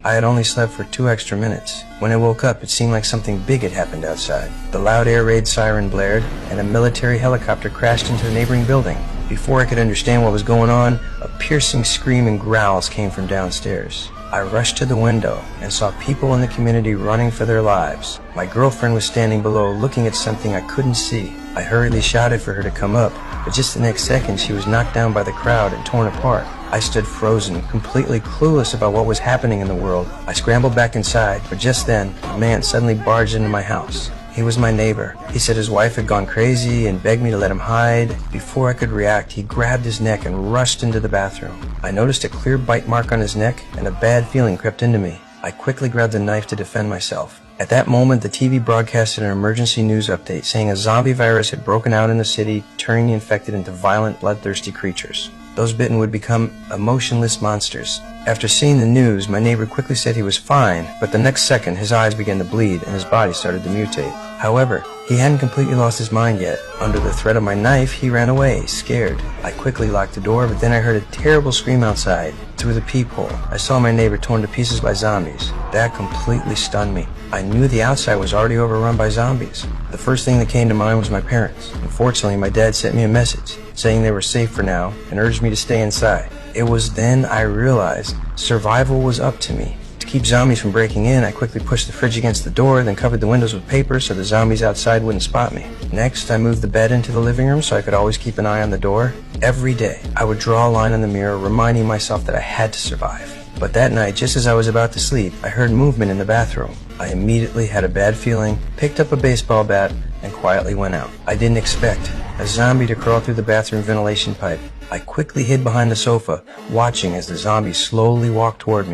I had only slept for 2 extra minutes. When I woke up, it seemed like something big had happened outside. The loud air raid siren blared, and a military helicopter crashed into the neighboring building. Before I could understand what was going on, a piercing scream and growls came from downstairs. I rushed to the window and saw people in the community running for their lives. My girlfriend was standing below looking at something I couldn't see. I hurriedly shouted for her to come up, but just the next second she was knocked down by the crowd and torn apart. I stood frozen, completely clueless about what was happening in the world. I scrambled back inside, but just then, a man suddenly barged into my house. He was my neighbor. He said his wife had gone crazy and begged me to let him hide. Before I could react, he grabbed his neck and rushed into the bathroom. I noticed a clear bite mark on his neck, and a bad feeling crept into me. I quickly grabbed a knife to defend myself. At that moment, the TV broadcasted an emergency news update saying a zombie virus had broken out in the city, turning the infected into violent, bloodthirsty creatures. Those bitten would become emotionless monsters. After seeing the news, my neighbor quickly said he was fine, but the next second his eyes began to bleed and his body started to mutate. However, he hadn't completely lost his mind yet. Under the threat of my knife, he ran away, scared. I quickly locked the door, but then I heard a terrible scream outside. Through the peephole, I saw my neighbor torn to pieces by zombies. That completely stunned me. I knew the outside was already overrun by zombies. The first thing that came to mind was my parents. Unfortunately, my dad sent me a message saying they were safe for now and urged me to stay inside. It was then I realized survival was up to me. To keep zombies from breaking in, I quickly pushed the fridge against the door, then covered the windows with paper so the zombies outside wouldn't spot me. Next, I moved the bed into the living room so I could always keep an eye on the door. Every day, I would draw a line on the mirror, reminding myself that I had to survive. But that night, just as I was about to sleep, I heard movement in the bathroom. I immediately had a bad feeling, picked up a baseball bat, and quietly went out. I didn't expect a zombie to crawl through the bathroom ventilation pipe. I quickly hid behind the sofa, watching as the zombie slowly walked toward me.